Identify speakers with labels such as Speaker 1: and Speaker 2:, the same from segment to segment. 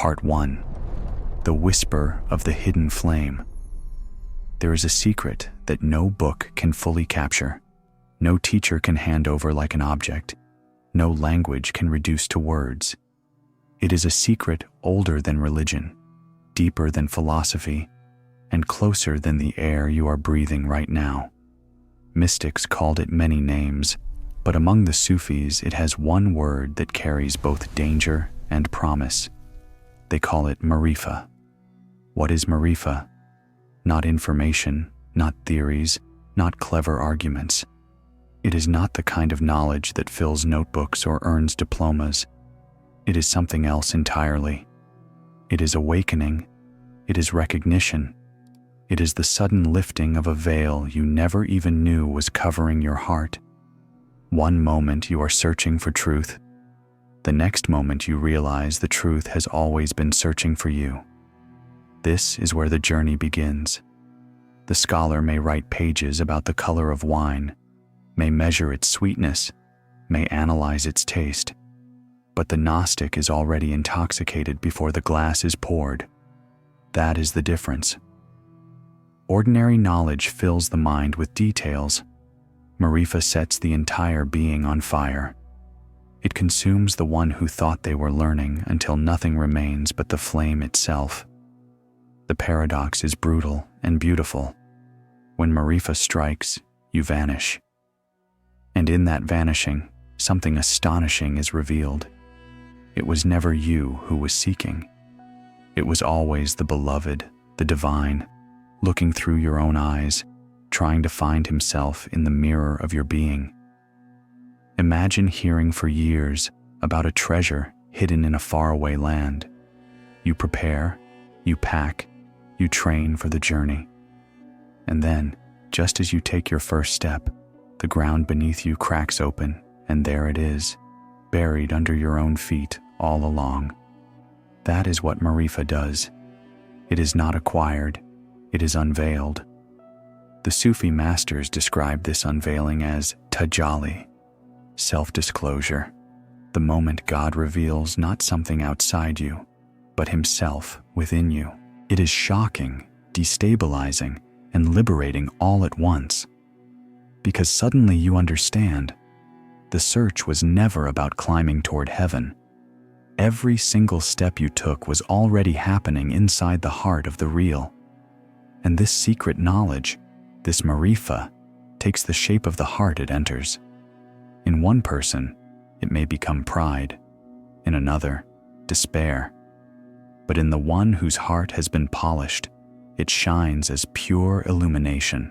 Speaker 1: Part 1. The Whisper of the Hidden Flame. There is a secret that no book can fully capture, no teacher can hand over like an object, no language can reduce to words. It is a secret older than religion, deeper than philosophy, and closer than the air you are breathing right now. Mystics called it many names, but among the Sufis it has one word that carries both danger and promise. They call it rifa. What is rifa? Not information, not theories, not clever arguments. It is not the kind of knowledge that fills notebooks or earns diplomas. It is something else entirely. It is awakening. It is recognition. It is the sudden lifting of a veil you never even knew was covering your heart. One moment you are searching for truth. The next moment you realize the truth has always been searching for you. This is where the journey begins. The scholar may write pages about the color of wine, may measure its sweetness, may analyze its taste, but the Gnostic is already intoxicated before the glass is poured. That is the difference. Ordinary knowledge fills the mind with details. Rifa sets the entire being on fire. It consumes the one who thought they were learning until nothing remains but the flame itself. The paradox is brutal and beautiful. When rifa strikes, you vanish. And in that vanishing, something astonishing is revealed. It was never you who was seeking. It was always the beloved, the divine, looking through your own eyes, trying to find himself in the mirror of your being. Imagine hearing for years about a treasure hidden in a faraway land. You prepare, you pack, you train for the journey. And then, just as you take your first step, the ground beneath you cracks open, and there it is, buried under your own feet all along. That is what rifa does. It is not acquired, it is unveiled. The Sufi masters describe this unveiling as tajalli, self-disclosure, the moment God reveals not something outside you, but himself within you. It is shocking, destabilizing, and liberating all at once. Because suddenly you understand, the search was never about climbing toward heaven. Every single step you took was already happening inside the heart of the real. And this secret knowledge, this rifa, takes the shape of the heart it enters. In one person, it may become pride. In another, despair. But in the one whose heart has been polished, it shines as pure illumination.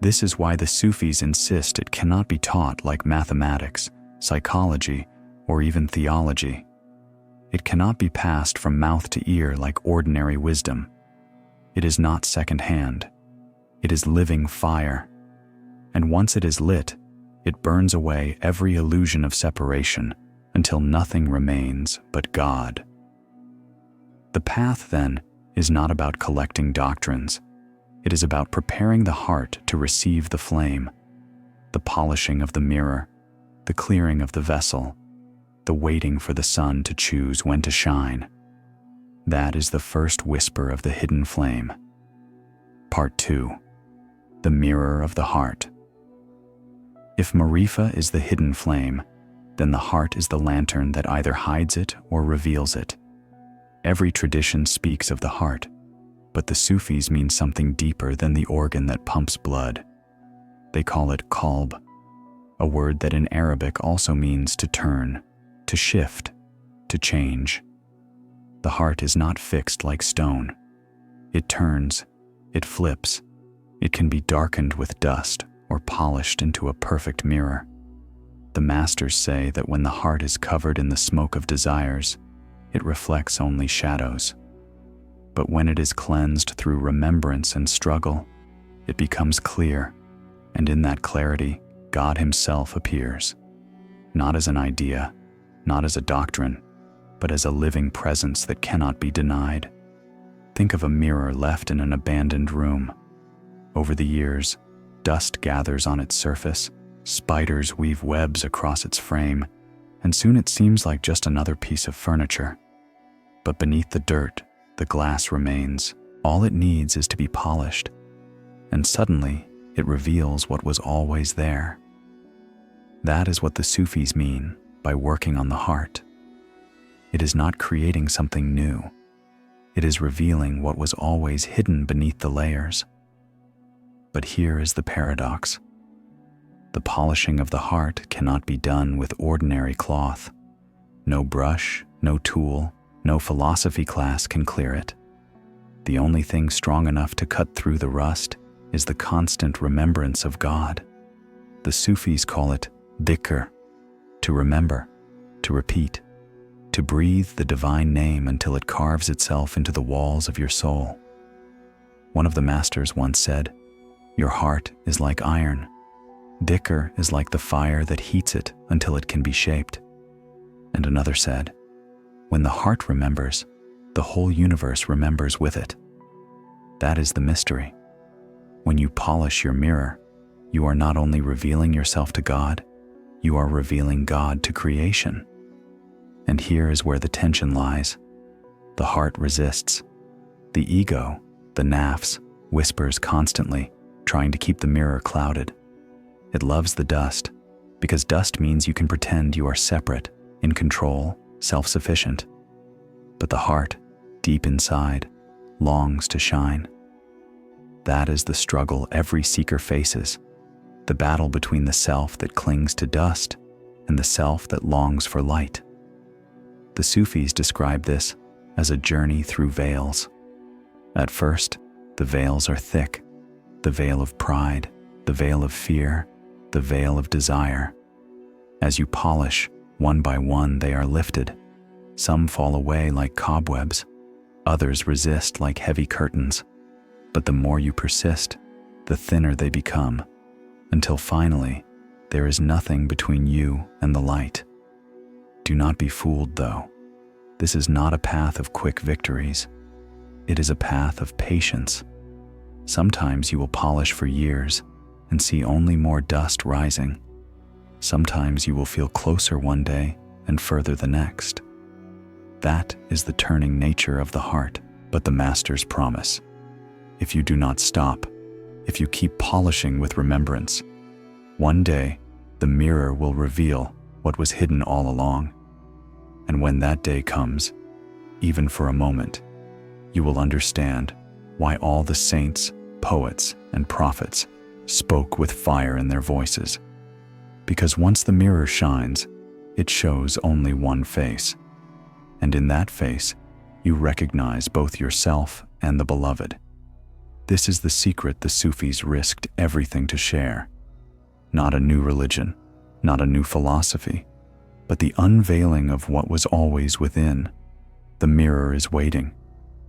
Speaker 1: This is why the Sufis insist it cannot be taught like mathematics, psychology, or even theology. It cannot be passed from mouth to ear like ordinary wisdom. It is not second-hand. It is living fire. And once it is lit, it burns away every illusion of separation until nothing remains but God. The path, then, is not about collecting doctrines. It is about preparing the heart to receive the flame, the polishing of the mirror, the clearing of the vessel, the waiting for the sun to choose when to shine. That is the first whisper of the hidden flame. Part 2. The Mirror of the Heart. If rifa is the hidden flame, then the heart is the lantern that either hides it or reveals it. Every tradition speaks of the heart, but the Sufis mean something deeper than the organ that pumps blood. They call it qalb, a word that in Arabic also means to turn, to shift, to change. The heart is not fixed like stone. It turns, it flips, it can be darkened with dust or polished into a perfect mirror. The masters say that when the heart is covered in the smoke of desires, it reflects only shadows. But when it is cleansed through remembrance and struggle, it becomes clear, and in that clarity, God himself appears. Not as an idea, not as a doctrine, but as a living presence that cannot be denied. Think of a mirror left in an abandoned room. Over the years, dust gathers on its surface, spiders weave webs across its frame, and soon it seems like just another piece of furniture. But beneath the dirt, the glass remains. All it needs is to be polished. And suddenly, it reveals what was always there. That is what the Sufis mean by working on the heart. It is not creating something new. It is revealing what was always hidden beneath the layers. But here is the paradox. The polishing of the heart cannot be done with ordinary cloth. No brush, no tool, no philosophy class can clear it. The only thing strong enough to cut through the rust is the constant remembrance of God. The Sufis call it dhikr, to remember, to repeat, to breathe the divine name until it carves itself into the walls of your soul. One of the masters once said, "Your heart is like iron. Dhikr is like the fire that heats it until it can be shaped." And another said, "When the heart remembers, the whole universe remembers with it." That is the mystery. When you polish your mirror, you are not only revealing yourself to God, you are revealing God to creation. And here is where the tension lies. The heart resists. The ego, the nafs, whispers constantly, trying to keep the mirror clouded. It loves the dust, because dust means you can pretend you are separate, in control, self-sufficient. But the heart, deep inside, longs to shine. That is the struggle every seeker faces, the battle between the self that clings to dust and the self that longs for light. The Sufis describe this as a journey through veils. At first, the veils are thick, the veil of pride, the veil of fear, the veil of desire. As you polish, one by one they are lifted. Some fall away like cobwebs, others resist like heavy curtains. But the more you persist, the thinner they become, until finally, there is nothing between you and the light. Do not be fooled, though. This is not a path of quick victories. It is a path of patience. Sometimes you will polish for years and see only more dust rising. Sometimes you will feel closer one day and further the next. That is the turning nature of the heart, but the Masters promise. If you do not stop, if you keep polishing with remembrance, one day the mirror will reveal what was hidden all along. And when that day comes, even for a moment, you will understand why all the saints, poets, and prophets spoke with fire in their voices. Because once the mirror shines, it shows only one face. And in that face, you recognize both yourself and the beloved. This is the secret the Sufis risked everything to share. Not a new religion, not a new philosophy, but the unveiling of what was always within. The mirror is waiting,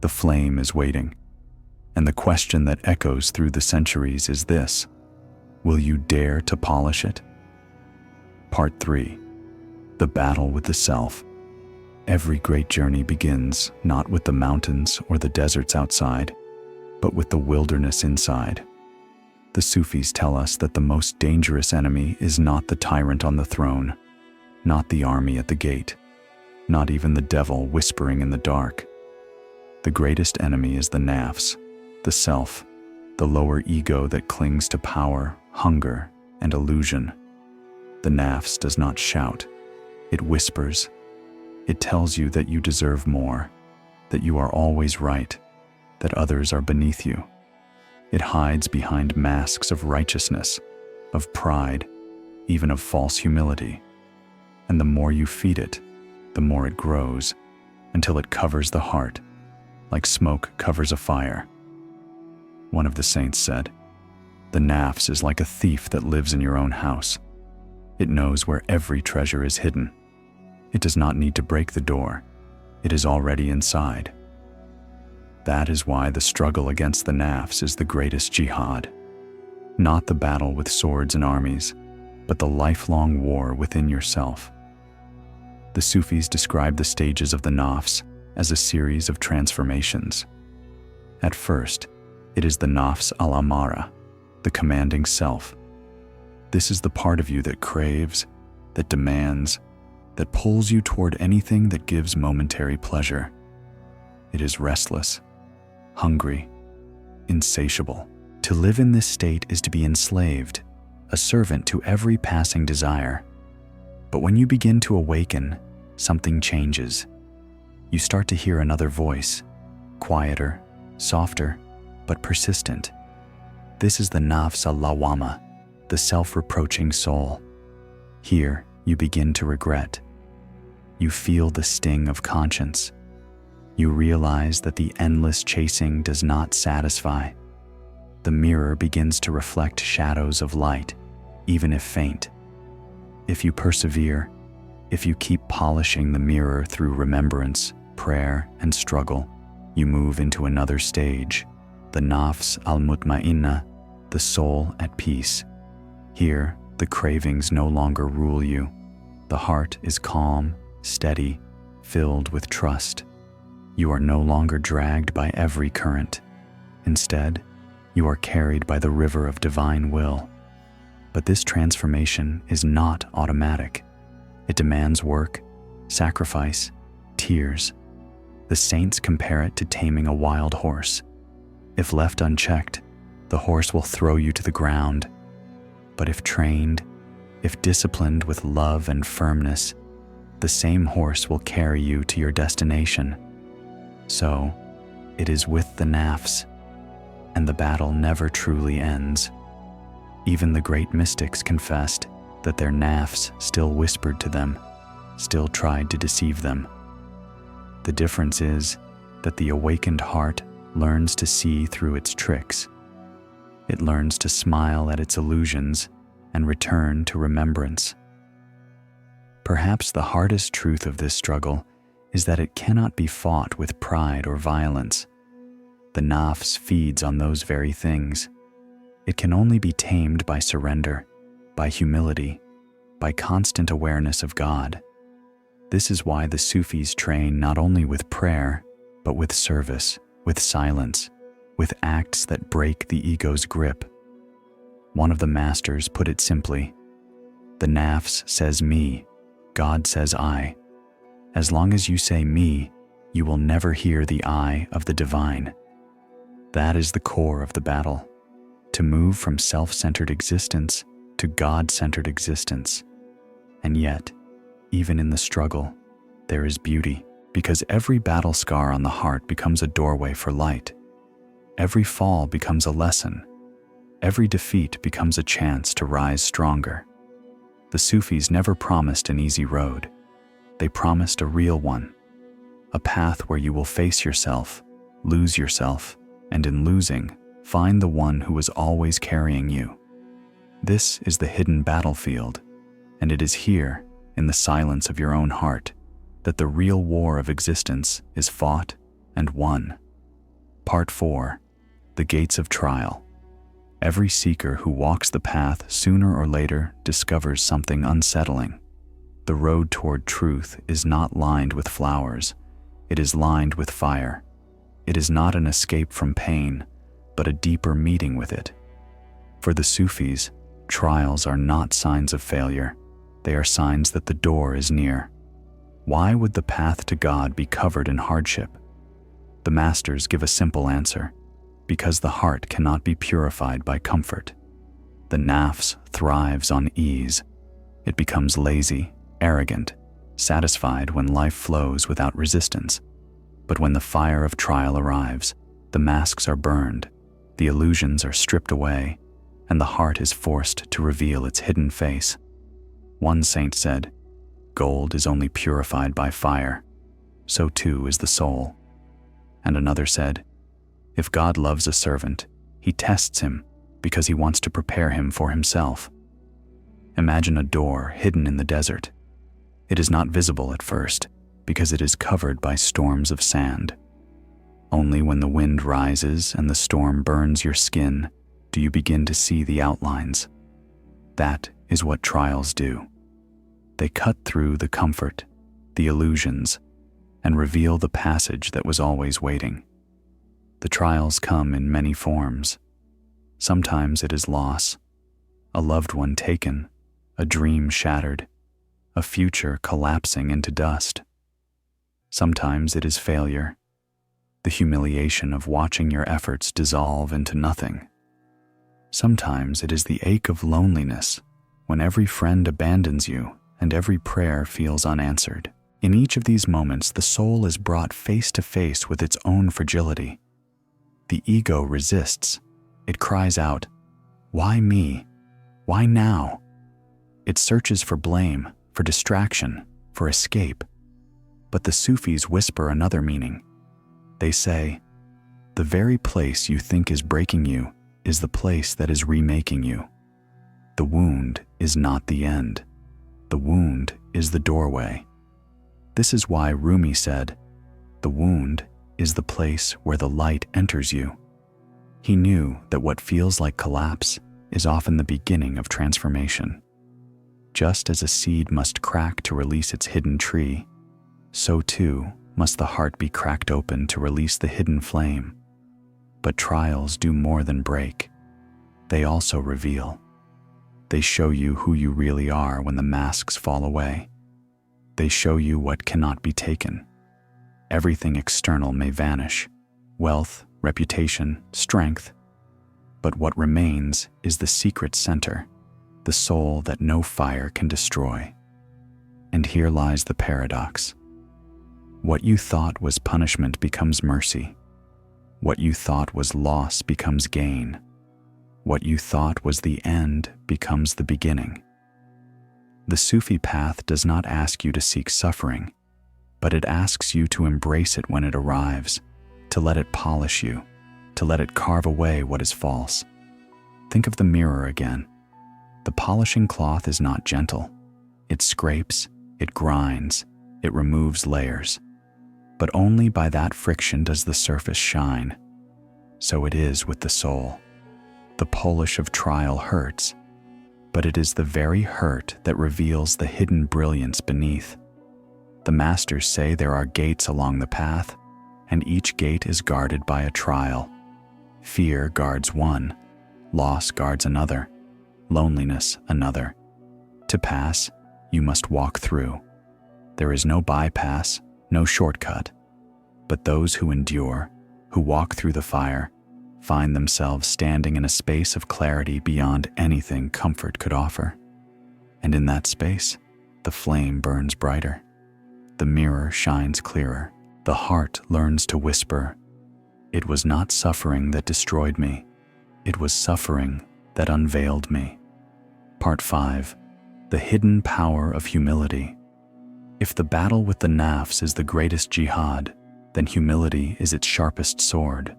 Speaker 1: the flame is waiting, and the question that echoes through the centuries is this: will you dare to polish it? Part 3. The battle with the self. Every great journey begins not with the mountains or the deserts outside, but with the wilderness inside. The Sufis tell us that the most dangerous enemy is not the tyrant on the throne, not the army at the gate, not even the devil whispering in the dark. The greatest enemy is the nafs, the self, the lower ego that clings to power, hunger, and illusion. The nafs does not shout, it whispers. It tells you that you deserve more, that you are always right, that others are beneath you. It hides behind masks of righteousness, of pride, even of false humility. And the more you feed it, the more it grows, until it covers the heart, like smoke covers a fire. One of the saints said, "The nafs is like a thief that lives in your own house. It knows where every treasure is hidden. It does not need to break the door. It is already inside." That is why the struggle against the nafs is the greatest jihad. Not the battle with swords and armies, but the lifelong war within yourself. The Sufis describe the stages of the nafs as a series of transformations. At first, it is the nafs al-amara, the commanding self. This is the part of you that craves, that demands, that pulls you toward anything that gives momentary pleasure. It is restless, hungry, insatiable. To live in this state is to be enslaved, a servant to every passing desire. But when you begin to awaken, something changes. You start to hear another voice, quieter, softer, but persistent. This is the nafs al-lawama, the self-reproaching soul. Here, you begin to regret. You feel the sting of conscience. You realize that the endless chasing does not satisfy. The mirror begins to reflect shadows of light, even if faint. If you persevere, if you keep polishing the mirror through remembrance, prayer, and struggle, you move into another stage, the nafs al-mutma'inna, the soul at peace. Here, the cravings no longer rule you. The heart is calm, steady, filled with trust. You are no longer dragged by every current. Instead, you are carried by the river of divine will. But this transformation is not automatic. It demands work, sacrifice, tears. The saints compare it to taming a wild horse. If left unchecked, the horse will throw you to the ground. But if trained, if disciplined with love and firmness, the same horse will carry you to your destination. So, it is with the nafs, and the battle never truly ends. Even the great mystics confessed that their nafs still whispered to them, still tried to deceive them. The difference is that the awakened heart learns to see through its tricks. It learns to smile at its illusions and return to remembrance. Perhaps the hardest truth of this struggle is that it cannot be fought with pride or violence. The nafs feeds on those very things. It can only be tamed by surrender, by humility, by constant awareness of God. This is why the Sufis train not only with prayer, but with service, with silence, with acts that break the ego's grip. One of the masters put it simply, "The nafs says me, God says I. As long as you say me, you will never hear the I of the divine." That is the core of the battle, to move from self-centered existence to God-centered existence. And yet, even in the struggle, there is beauty, because every battle scar on the heart becomes a doorway for light. Every fall becomes a lesson. Every defeat becomes a chance to rise stronger. The Sufis never promised an easy road. They promised a real one, a path where you will face yourself, lose yourself, and in losing, find the one who is always carrying you. This is the hidden battlefield, and it is here, in the silence of your own heart, that the real war of existence is fought and won. Part 4. The Gates of Trial. Every seeker who walks the path sooner or later discovers something unsettling. The road toward truth is not lined with flowers. It is lined with fire. It is not an escape from pain, but a deeper meeting with it. For the Sufis, trials are not signs of failure. They are signs that the door is near. Why would the path to God be covered in hardship? The masters give a simple answer: because the heart cannot be purified by comfort. The nafs thrives on ease. It becomes lazy, arrogant, satisfied when life flows without resistance. But when the fire of trial arrives, the masks are burned, the illusions are stripped away, and the heart is forced to reveal its hidden face. One saint said, "Gold is only purified by fire. So too is the soul." And another said, "If God loves a servant, he tests him because he wants to prepare him for himself." Imagine a door hidden in the desert. It is not visible at first because it is covered by storms of sand. Only when the wind rises and the storm burns your skin do you begin to see the outlines. That is what trials do. They cut through the comfort, the illusions, and reveal the passage that was always waiting. The trials come in many forms. Sometimes it is loss, a loved one taken, a dream shattered, a future collapsing into dust. Sometimes it is failure, the humiliation of watching your efforts dissolve into nothing. Sometimes it is the ache of loneliness, when every friend abandons you and every prayer feels unanswered. In each of these moments, the soul is brought face to face with its own fragility. The ego resists. It cries out, "Why me? Why now?" It searches for blame, for distraction, for escape. But the Sufis whisper another meaning. They say, "The very place you think is breaking you is the place that is remaking you. The wound is not the end. The wound is the doorway." This is why Rumi said, "The wound is the place where the light enters you." He knew that what feels like collapse is often the beginning of transformation. Just as a seed must crack to release its hidden tree, so too must the heart be cracked open to release the hidden flame. But trials do more than break. They also reveal. They show you who you really are when the masks fall away. They show you what cannot be taken. Everything external may vanish: wealth, reputation, strength. But what remains is the secret center, the soul that no fire can destroy. And here lies the paradox. What you thought was punishment becomes mercy. What you thought was loss becomes gain. What you thought was the end becomes the beginning. The Sufi path does not ask you to seek suffering, but it asks you to embrace it when it arrives, to let it polish you, to let it carve away what is false. Think of the mirror again. The polishing cloth is not gentle. It scrapes, it grinds, it removes layers. But only by that friction does the surface shine. So it is with the soul. The polish of trial hurts, but it is the very hurt that reveals the hidden brilliance beneath. The masters say there are gates along the path, and each gate is guarded by a trial. Fear guards one, loss guards another, loneliness another. To pass, you must walk through. There is no bypass, no shortcut. But those who endure, who walk through the fire, find themselves standing in a space of clarity beyond anything comfort could offer. And in that space, the flame burns brighter. The mirror shines clearer. The heart learns to whisper, "It was not suffering that destroyed me. It was suffering that unveiled me." Part 5. The hidden power of humility. If the battle with the nafs is the greatest jihad, then humility is its sharpest sword.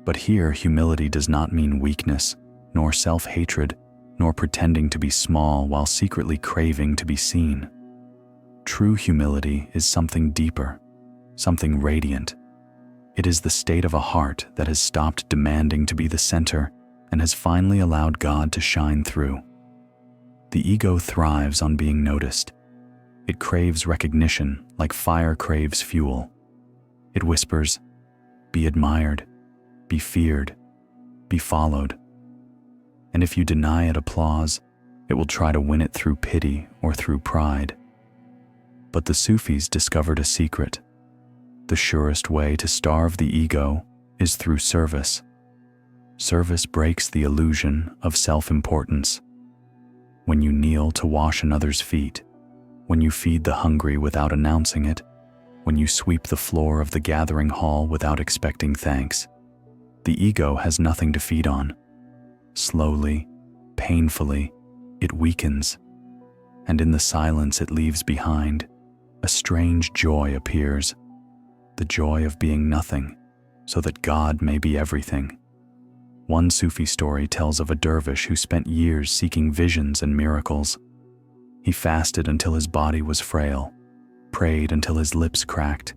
Speaker 1: But here, humility does not mean weakness, nor self-hatred, nor pretending to be small while secretly craving to be seen. True humility is something deeper, something radiant. It is the state of a heart that has stopped demanding to be the center and has finally allowed God to shine through. The ego thrives on being noticed. It craves recognition like fire craves fuel. It whispers, "Be admired, be feared, be followed." And if you deny it applause, it will try to win it through pity or through pride. But the Sufis discovered a secret. The surest way to starve the ego is through service. Service breaks the illusion of self-importance. When you kneel to wash another's feet, when you feed the hungry without announcing it, when you sweep the floor of the gathering hall without expecting thanks, the ego has nothing to feed on. Slowly, painfully, it weakens, and in the silence it leaves behind, a strange joy appears, the joy of being nothing, so that God may be everything. One Sufi story tells of a dervish who spent years seeking visions and miracles. He fasted until his body was frail, prayed until his lips cracked,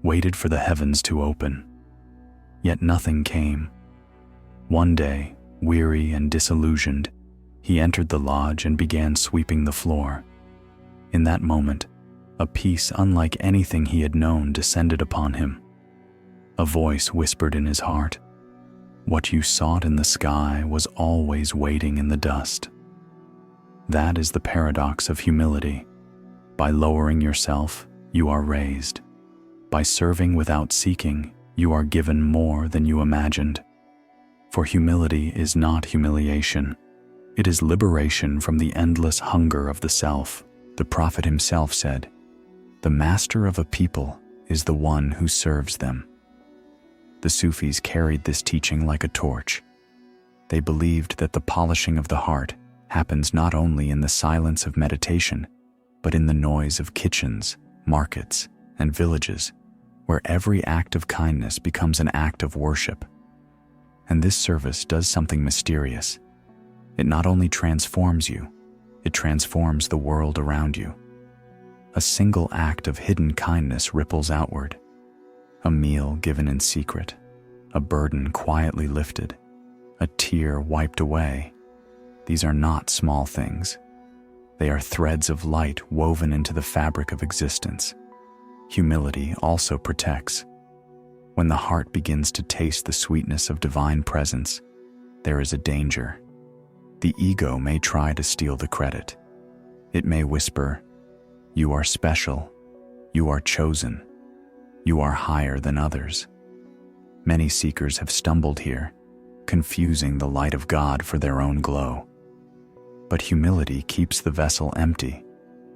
Speaker 1: waited for the heavens to open. Yet nothing came. One day, weary and disillusioned, he entered the lodge and began sweeping the floor. In that moment, a peace unlike anything he had known descended upon him. A voice whispered in his heart, "What you sought in the sky was always waiting in the dust." That is the paradox of humility. By lowering yourself, you are raised. By serving without seeking, You are given more than you imagined. For humility is not humiliation. It is liberation from the endless hunger of the self. The prophet himself said, "The master of a people is the one who serves them." The Sufis carried this teaching like a torch. They believed that the polishing of the heart happens not only in the silence of meditation, but in the noise of kitchens, markets, and villages, where every act of kindness becomes an act of worship. And this service does something mysterious. It not only transforms you, it transforms the world around you. A single act of hidden kindness ripples outward. A meal given in secret, a burden quietly lifted, a tear wiped away. These are not small things. They are threads of light woven into the fabric of existence. Humility also protects. When the heart begins to taste the sweetness of divine presence, there is a danger. The ego may try to steal the credit. It may whisper, "You are special. You are chosen. You are higher than others." Many seekers have stumbled here, confusing the light of God for their own glow. But humility keeps the vessel empty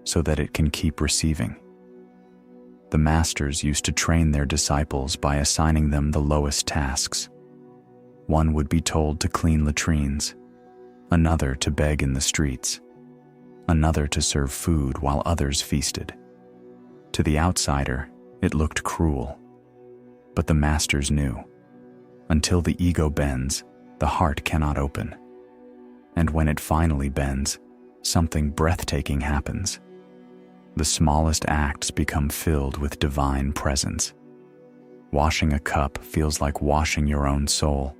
Speaker 1: so that it can keep receiving. The masters used to train their disciples by assigning them the lowest tasks. One would be told to clean latrines, another to beg in the streets, another to serve food while others feasted. To the outsider, it looked cruel. But the masters knew, until the ego bends, the heart cannot open. And when it finally bends, something breathtaking happens. The smallest acts become filled with divine presence. Washing a cup feels like washing your own soul.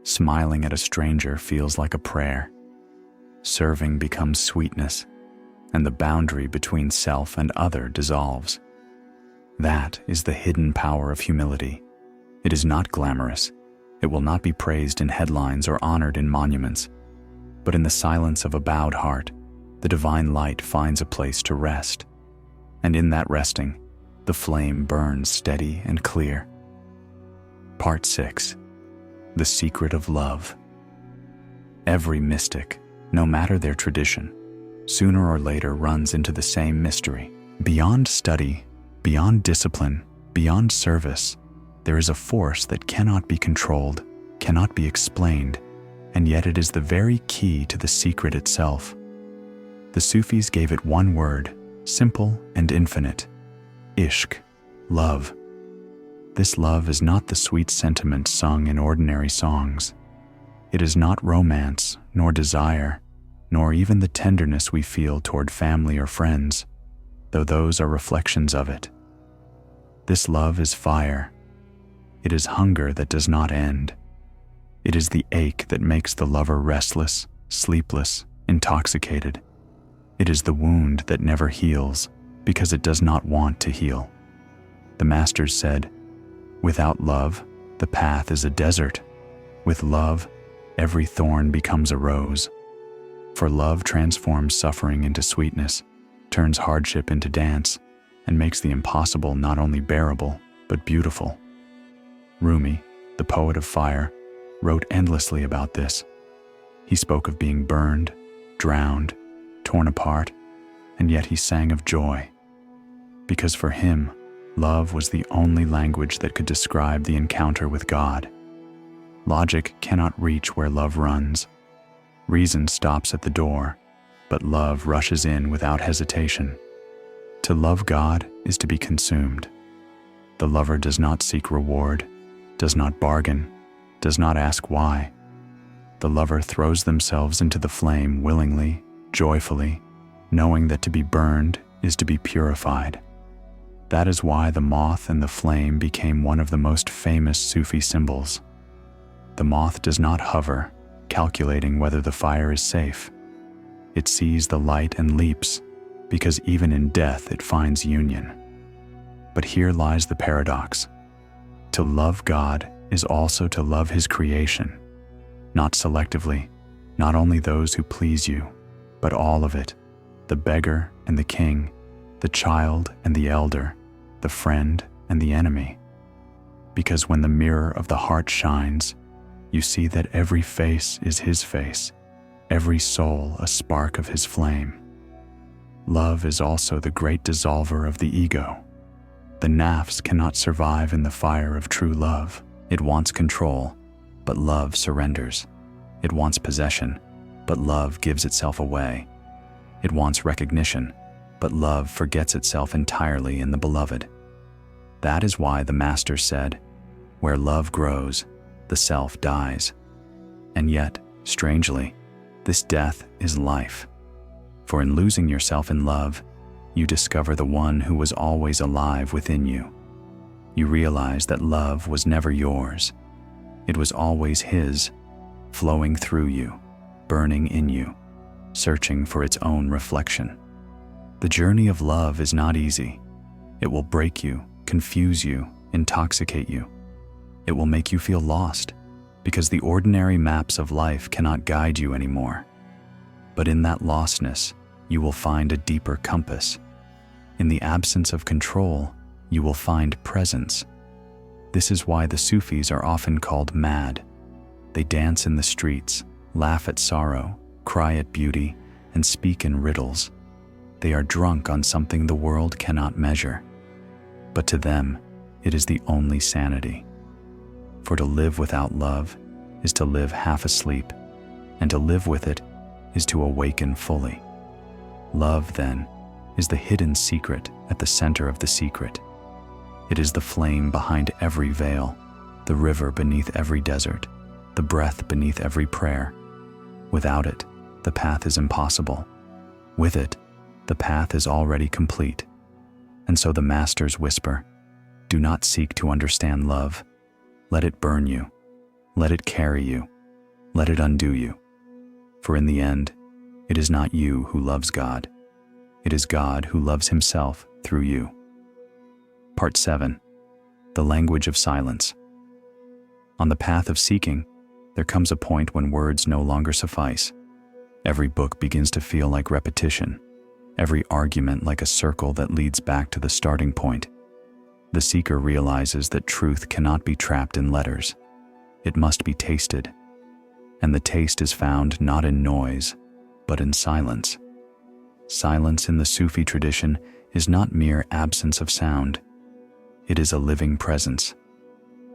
Speaker 1: Smiling at a stranger feels like a prayer. Serving becomes sweetness, and the boundary between self and other dissolves. That is the hidden power of humility. It is not glamorous. It will not be praised in headlines or honored in monuments. But in the silence of a bowed heart, the divine light finds a place to rest. And in that resting, the flame burns steady and clear. Part 6. The Secret of Love. Every mystic, no matter their tradition, sooner or later runs into the same mystery. Beyond study, beyond discipline, beyond service, there is a force that cannot be controlled, cannot be explained, and yet it is the very key to the secret itself. The Sufis gave it one word, simple and infinite: ishq, love. This love is not the sweet sentiment sung in ordinary songs. It is not romance, nor desire, nor even the tenderness we feel toward family or friends, though those are reflections of it. This love is fire. It is hunger that does not end. It is the ache that makes the lover restless, sleepless, intoxicated. It is the wound that never heals because it does not want to heal. The masters said, "Without love, the path is a desert. With love, every thorn becomes a rose." For love transforms suffering into sweetness, turns hardship into dance, and makes the impossible not only bearable, but beautiful. Rumi, the poet of fire, wrote endlessly about this. He spoke of being burned, drowned, torn apart, and yet he sang of joy. Because for him, love was the only language that could describe the encounter with God. Logic cannot reach where love runs. Reason stops at the door, but love rushes in without hesitation. To love God is to be consumed. The lover does not seek reward, does not bargain, does not ask why. The lover throws themselves into the flame willingly, joyfully, knowing that to be burned is to be purified. That is why the moth and the flame became one of the most famous Sufi symbols. The moth does not hover, calculating whether the fire is safe. It sees the light and leaps, because even in death it finds union. But here lies the paradox. To love God is also to love His creation, not selectively, not only those who please you, but all of it, the beggar and the king, the child and the elder, the friend and the enemy. because when the mirror of the heart shines, you see that every face is his face, every soul a spark of his flame. Love is also the great dissolver of the ego. The nafs cannot survive in the fire of true love. It wants control, but love surrenders. It wants possession, but love gives itself away. It wants recognition, but love forgets itself entirely in the beloved. That is why the Master said, "Where love grows, the self dies." And yet, strangely, this death is life. For in losing yourself in love, you discover the one who was always alive within you. You realize that love was never yours. It was always his, flowing through you, burning in you, searching for its own reflection. The journey of love is not easy. It will break you, confuse you, intoxicate you. It will make you feel lost, because the ordinary maps of life cannot guide you anymore. But in that lostness, you will find a deeper compass. In the absence of control, you will find presence. This is why the Sufis are often called mad. They dance in the streets, laugh at sorrow, cry at beauty, and speak in riddles. They are drunk on something the world cannot measure. But to them, it is the only sanity. For to live without love is to live half asleep, and to live with it is to awaken fully. Love, then, is the hidden secret at the center of the secret. It is the flame behind every veil, the river beneath every desert, the breath beneath every prayer. Without it, the path is impossible. With it, the path is already complete. And so the Masters whisper, do not seek to understand love. Let it burn you. Let it carry you. Let it undo you. For in the end, it is not you who loves God. It is God who loves himself through you. Part 7. The language of silence. On the path of seeking, there comes a point when words no longer suffice. Every book begins to feel like repetition, every argument like a circle that leads back to the starting point. The seeker realizes that truth cannot be trapped in letters. It must be tasted. And the taste is found not in noise, but in silence. Silence in the Sufi tradition is not mere absence of sound. It is a living presence.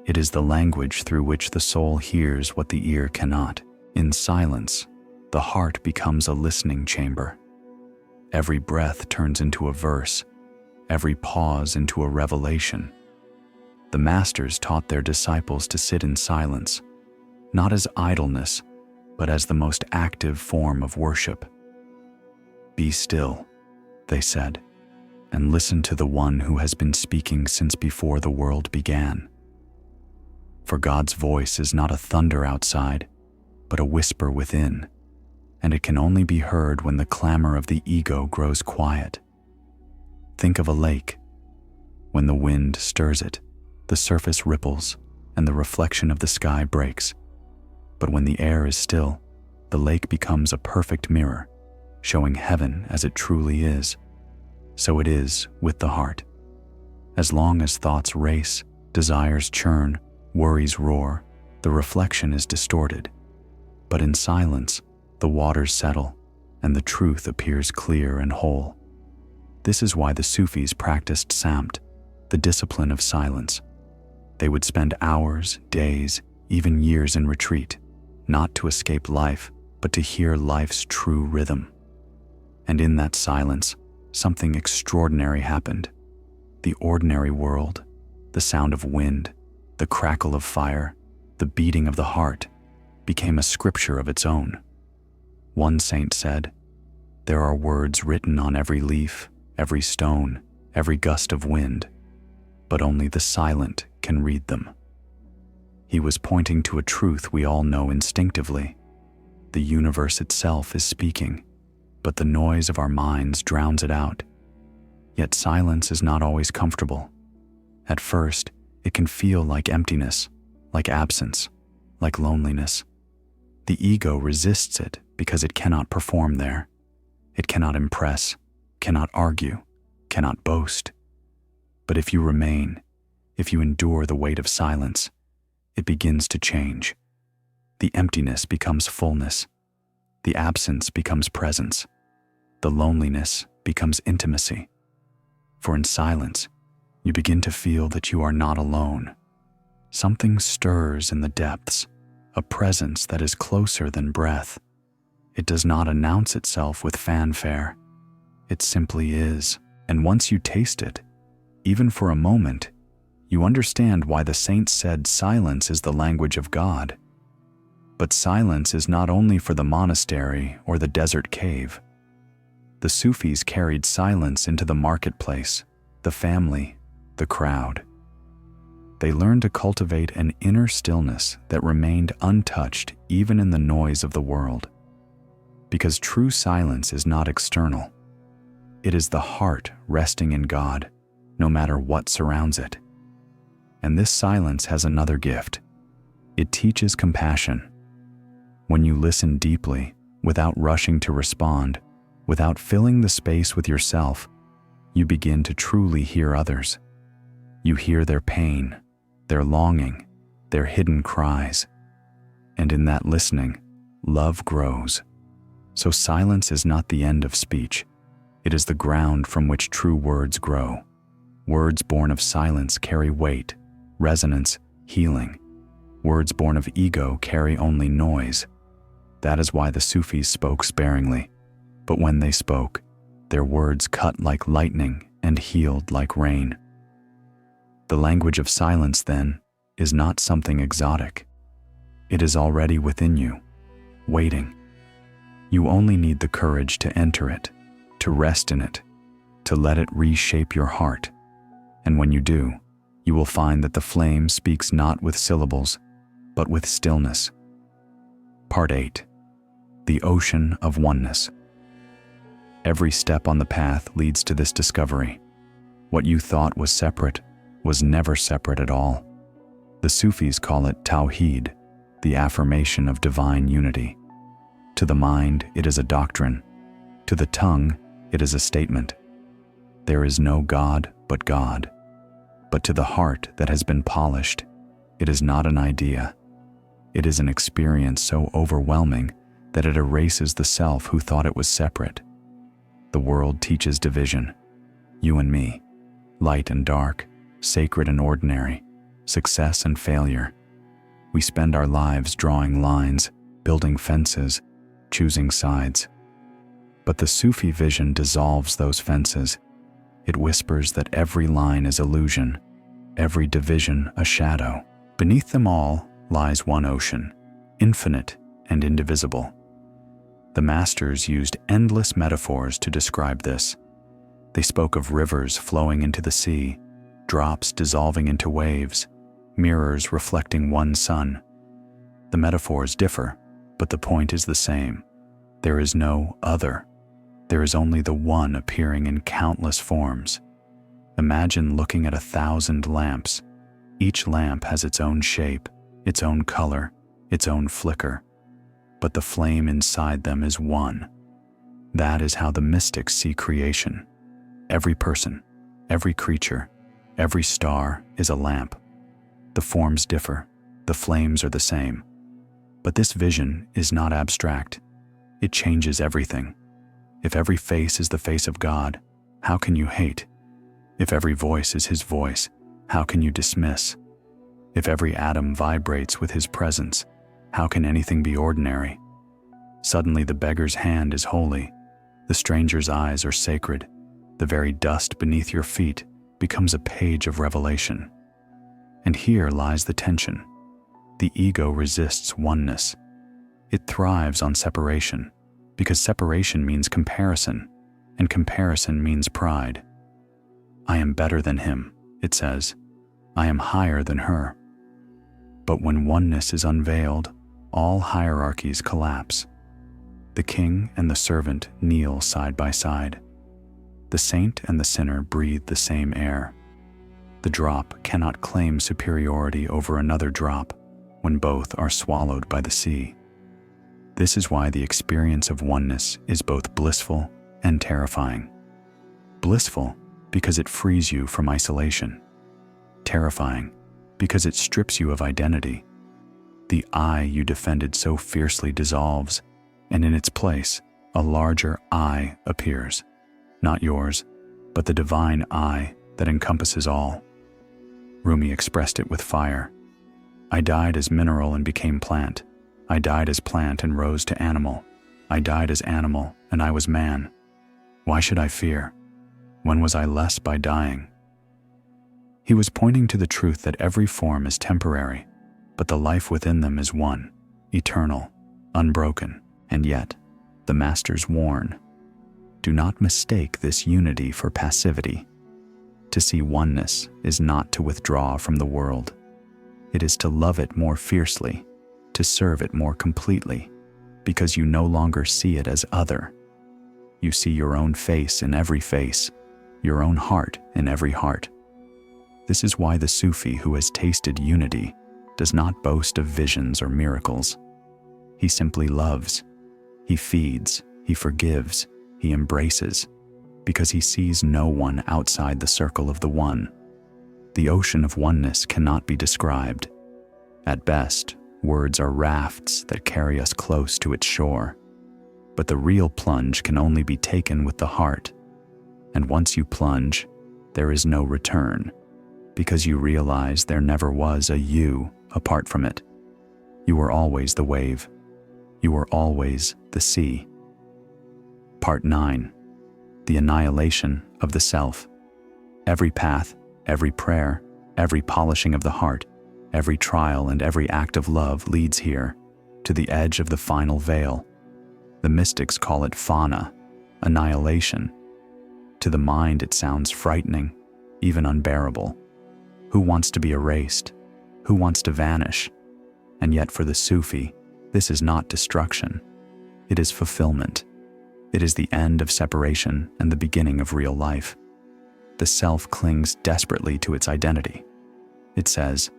Speaker 1: It is the language through which the soul hears what the ear cannot. In silence, the heart becomes a listening chamber. Every breath turns into a verse, every pause into a revelation. The Masters taught their disciples to sit in silence, not as idleness, but as the most active form of worship. Be still, they said, and listen to the one who has been speaking since before the world began. For God's voice is not a thunder outside, but a whisper within, and it can only be heard when the clamor of the ego grows quiet. Think of a lake. When the wind stirs it, the surface ripples, and the reflection of the sky breaks. But when the air is still, the lake becomes a perfect mirror, showing heaven as it truly is. So it is with the heart. As long as thoughts race, desires churn, worries roar, the reflection is distorted. But in silence, the waters settle, and the truth appears clear and whole. This is why the Sufis practiced samt, the discipline of silence. They would spend hours, days, even years in retreat, not to escape life, but to hear life's true rhythm. And in that silence, something extraordinary happened. The ordinary world, the sound of wind, the crackle of fire, the beating of the heart, became a scripture of its own. One saint said, "There are words written on every leaf, every stone, every gust of wind, but only the silent can read them." He was pointing to a truth we all know instinctively. The universe itself is speaking, but the noise of our minds drowns it out. Yet silence is not always comfortable. At first, it can feel like emptiness, like absence, like loneliness. The ego resists it because it cannot perform there. It cannot impress, cannot argue, cannot boast. But if you remain, if you endure the weight of silence, it begins to change. The emptiness becomes fullness. The absence becomes presence. The loneliness becomes intimacy. For in silence, you begin to feel that you are not alone. Something stirs in the depths, a presence that is closer than breath. It does not announce itself with fanfare. It simply is, and once you taste it, even for a moment, you understand why the saints said silence is the language of God. But silence is not only for the monastery or the desert cave. The Sufis carried silence into the marketplace, the family, the crowd. They learned to cultivate an inner stillness that remained untouched even in the noise of the world. Because true silence is not external. It is the heart resting in God, no matter what surrounds it. And this silence has another gift. It teaches compassion. When you listen deeply, without rushing to respond, without filling the space with yourself, you begin to truly hear others. You hear their pain, their longing, their hidden cries. And in that listening, love grows. So silence is not the end of speech. It is the ground from which true words grow. Words born of silence carry weight, resonance, healing. Words born of ego carry only noise. That is why the Sufis spoke sparingly. But when they spoke, their words cut like lightning and healed like rain. The language of silence, then, is not something exotic. It is already within you, waiting. You only need the courage to enter it, to rest in it, to let it reshape your heart. And when you do, you will find that the flame speaks not with syllables, but with stillness. Part 8. The Ocean of Oneness. Every step on the path leads to this discovery. What you thought was separate was never separate at all. The Sufis call it Tawheed, the affirmation of divine unity. To the mind, it is a doctrine. To the tongue, it is a statement. There is no God but God. But to the heart that has been polished, it is not an idea. It is an experience so overwhelming that it erases the self who thought it was separate. The world teaches division. You and me, light and dark, sacred and ordinary, success and failure. We spend our lives drawing lines, building fences, choosing sides. But the Sufi vision dissolves those fences. It whispers that every line is illusion, every division a shadow. Beneath them all lies one ocean, infinite and indivisible. The masters used endless metaphors to describe this. They spoke of rivers flowing into the sea, drops dissolving into waves, mirrors reflecting one sun. The metaphors differ, but the point is the same. There is no other. There is only the one appearing in countless forms. Imagine looking at 1,000 lamps. Each lamp has its own shape, its own color, its own flicker. But the flame inside them is one. That is how the mystics see creation. Every person, every creature, every star is a lamp. The forms differ, the flames are the same. But this vision is not abstract. It changes everything. If every face is the face of God, how can you hate? If every voice is His voice, how can you dismiss? If every atom vibrates with His presence, how can anything be ordinary? Suddenly the beggar's hand is holy, the stranger's eyes are sacred, the very dust beneath your feet becomes a page of revelation. And here lies the tension. The ego resists oneness. It thrives on separation, because separation means comparison, and comparison means pride. I am better than him, it says. I am higher than her. But when oneness is unveiled, all hierarchies collapse. The king and the servant kneel side by side. The saint and the sinner breathe the same air. The drop cannot claim superiority over another drop when both are swallowed by the sea. This is why the experience of oneness is both blissful and terrifying. Blissful because it frees you from isolation. terrifying, because it strips you of identity. The I you defended so fiercely dissolves, and in its place, a larger I appears. Not yours, but the divine I that encompasses all. Rumi expressed it with fire. I died as mineral and became plant. I died as plant and rose to animal. I died as animal and I was man. Why should I fear? When was I less by dying? He was pointing to the truth that every form is temporary, but the life within them is one, eternal, unbroken, and yet, the masters warn, do not mistake this unity for passivity. To see oneness is not to withdraw from the world. It is to love it more fiercely, to serve it more completely, because you no longer see it as other. You see your own face in every face, your own heart in every heart. This is why the Sufi who has tasted unity does not boast of visions or miracles. He simply loves. He feeds, he forgives, he embraces, because he sees no one outside the circle of the one. The ocean of oneness cannot be described. At best, words are rafts that carry us close to its shore. But the real plunge can only be taken with the heart. And once you plunge, there is no return, because you realize there never was a you apart from it. You were always the wave. You were always the sea. Part 9. The annihilation of the self. Every path, every prayer, every polishing of the heart, every trial and every act of love leads here, to the edge of the final veil. The mystics call it fana, annihilation. To the mind it sounds frightening, even unbearable. Who wants to be erased? Who wants to vanish? And yet for the Sufi, this is not destruction. It is fulfillment. It is the end of separation and the beginning of real life. The self clings desperately to its identity. It says,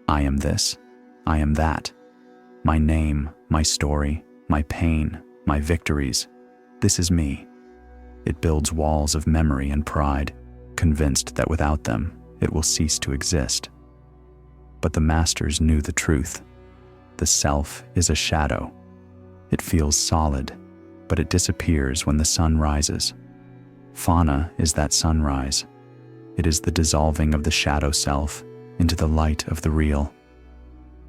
Speaker 1: I am this, I am that. My name, my story, my pain, my victories, this is me. It builds walls of memory and pride, convinced that without them, it will cease to exist. But the masters knew the truth. The self is a shadow. It feels solid, but it disappears when the sun rises. Fana is that sunrise. It is the dissolving of the shadow self into the light of the real.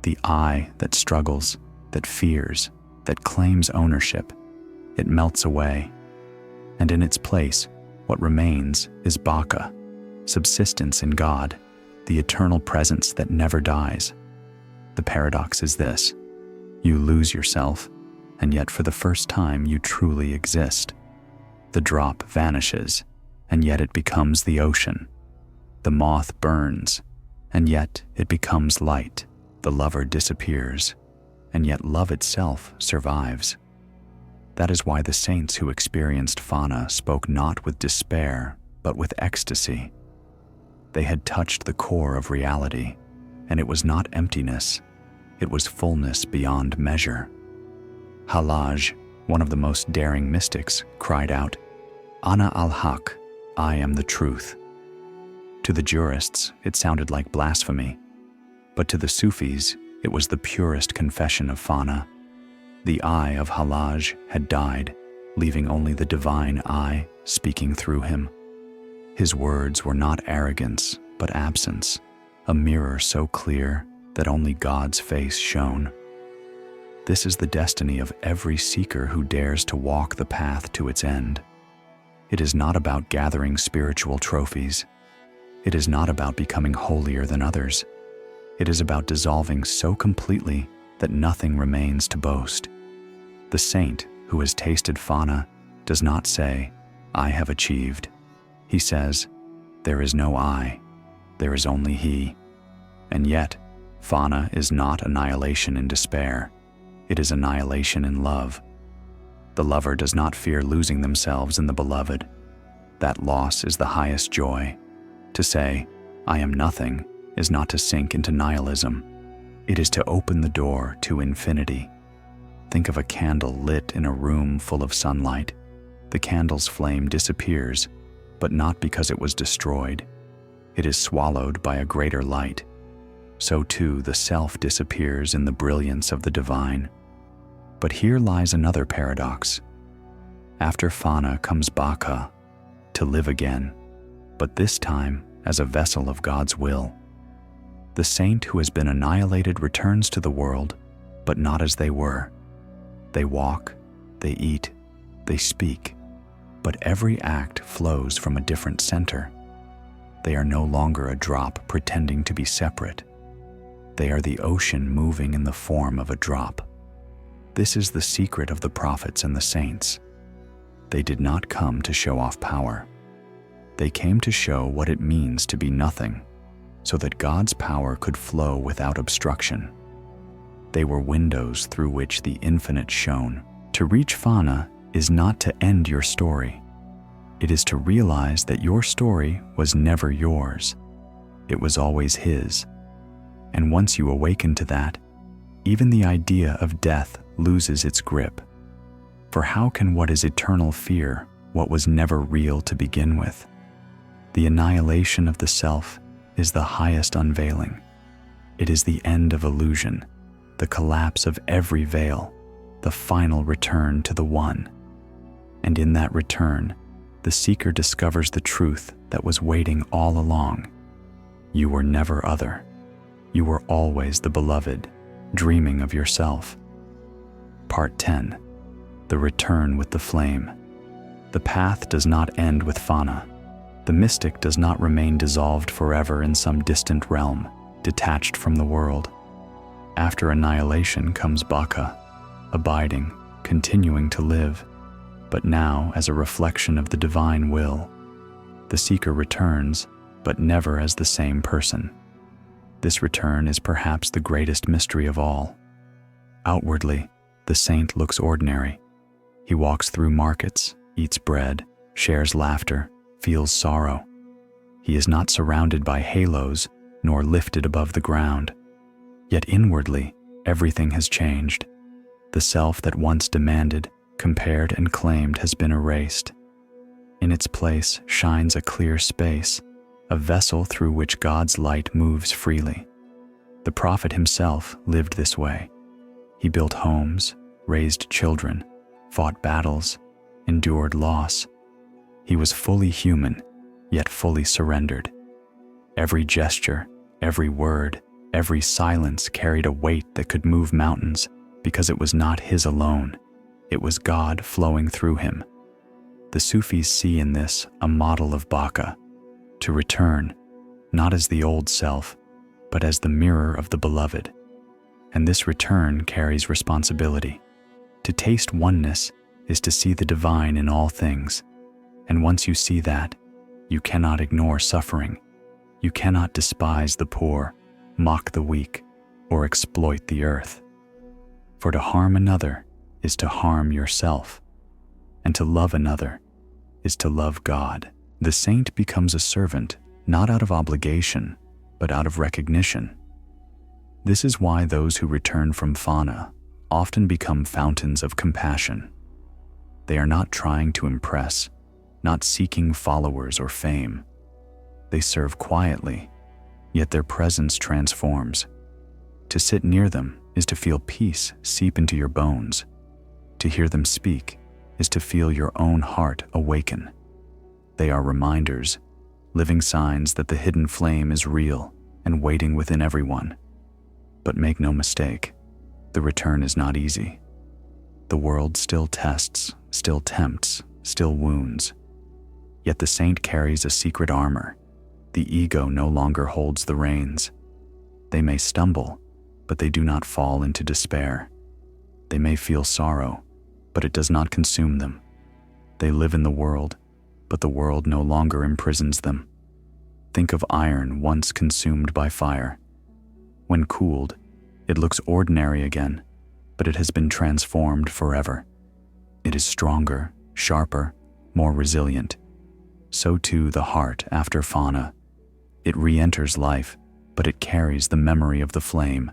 Speaker 1: The I that struggles, that fears, that claims ownership, it melts away. And in its place, what remains is Baka, subsistence in God, the eternal presence that never dies. The paradox is this: you lose yourself, and yet for the first time you truly exist. The drop vanishes, and yet it becomes the ocean. The moth burns, and yet it becomes light. The lover disappears, and yet love itself survives. That is why the saints who experienced Fana spoke not with despair, but with ecstasy. They had touched the core of reality, and it was not emptiness, it was fullness beyond measure. Hallaj, one of the most daring mystics, cried out, Ana al-Haq, I am the truth. To the jurists, it sounded like blasphemy, but to the Sufis, it was the purest confession of Fana. The I of Hallaj had died, leaving only the divine I speaking through him. His words were not arrogance, but absence, a mirror so clear that only God's face shone. This is the destiny of every seeker who dares to walk the path to its end. It is not about gathering spiritual trophies. It is not about becoming holier than others. It is about dissolving so completely that nothing remains to boast. The saint who has tasted Fana does not say, I have achieved. He says, there is no I, there is only he. And yet, Fana is not annihilation in despair. It is annihilation in love. The lover does not fear losing themselves in the beloved. That loss is the highest joy. To say, I am nothing, is not to sink into nihilism. It is to open the door to infinity. Think of a candle lit in a room full of sunlight. The candle's flame disappears, but not because it was destroyed. it is swallowed by a greater light. So too the self disappears in the brilliance of the divine. But here lies another paradox. After Fana comes Baka, to live again, but this time as a vessel of God's will. The saint who has been annihilated returns to the world, but not as they were. They walk, they eat, they speak, but every act flows from a different center. They are no longer a drop pretending to be separate. They are the ocean moving in the form of a drop. This is the secret of the prophets and the saints. They did not come to show off power. They came to show what it means to be nothing, so that God's power could flow without obstruction. They were windows through which the infinite shone. To reach Fana is not to end your story. It is to realize that your story was never yours. It was always His. And once you awaken to that, even the idea of death loses its grip. For how can what is eternal fear what was never real to begin with? The annihilation of the self is the highest unveiling. It is the end of illusion, the collapse of every veil, the final return to the One. And in that return, the seeker discovers the truth that was waiting all along. You were never other. You were always the beloved, dreaming of yourself. Part 10. The Return with the Flame. The path does not end with Fana. The mystic does not remain dissolved forever in some distant realm, detached from the world. After annihilation comes Baka, abiding, continuing to live, but now as a reflection of the divine will. The seeker returns, but never as the same person. This return is perhaps the greatest mystery of all. Outwardly, the saint looks ordinary. He walks through markets, eats bread, shares laughter, feels sorrow. He is not surrounded by halos, nor lifted above the ground. Yet inwardly, everything has changed. The self that once demanded, compared and claimed has been erased. In its place shines a clear space, a vessel through which God's light moves freely. The prophet himself lived this way. He built homes, raised children, fought battles, endured loss. He was fully human, yet fully surrendered. Every gesture, every word, every silence carried a weight that could move mountains because it was not his alone. It was God flowing through him. The Sufis see in this a model of Baka, to return, not as the old self, but as the mirror of the beloved. And this return carries responsibility. To taste oneness is to see the divine in all things. And once you see that, you cannot ignore suffering. You cannot despise the poor, mock the weak, or exploit the earth. For to harm another is to harm yourself, and to love another is to love God. The saint becomes a servant, not out of obligation, but out of recognition. This is why those who return from Fana often become fountains of compassion. They are not trying to impress, not seeking followers or fame. They serve quietly, yet their presence transforms. To sit near them is to feel peace seep into your bones. To hear them speak is to feel your own heart awaken. They are reminders, living signs that the hidden flame is real and waiting within everyone. But make no mistake, the return is not easy. The world still tests, still tempts, still wounds. Yet the saint carries a secret armor. The ego no longer holds the reins. They may stumble, but they do not fall into despair. They may feel sorrow, but it does not consume them. They live in the world, but the world no longer imprisons them. Think of iron once consumed by fire. When cooled, it looks ordinary again, but it has been transformed forever. It is stronger, sharper, more resilient. So too the heart after Fana. It re-enters life, but it carries the memory of the flame,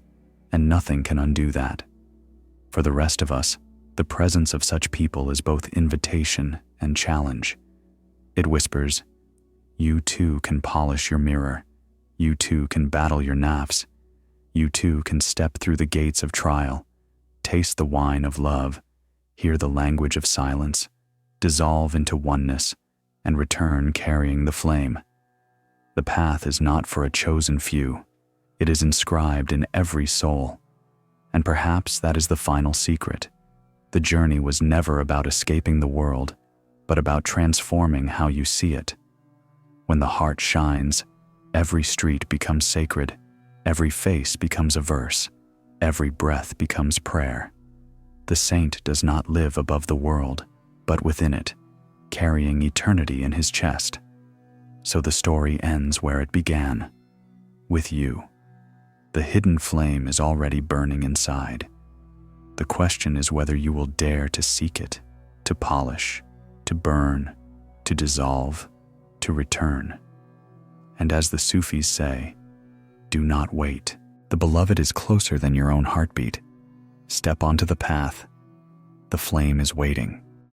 Speaker 1: and nothing can undo that. For the rest of us, the presence of such people is both invitation and challenge. It whispers, You too can polish your mirror. You too can battle your nafs. You too can step through the gates of trial, taste the wine of love, hear the language of silence, dissolve into oneness, and return carrying the flame. The path is not for a chosen few. It is inscribed in every soul. And perhaps that is the final secret. The journey was never about escaping the world, but about transforming how you see it. When the heart shines, every street becomes sacred, every face becomes a verse, every breath becomes prayer. The saint does not live above the world, but within it, carrying eternity in his chest. So the story ends where it began, with you. The hidden flame is already burning inside. The question is whether you will dare to seek it, to polish, to burn, to dissolve, to return. And as the Sufis say, do not wait. The beloved is closer than your own heartbeat. Step onto the path. The flame is waiting.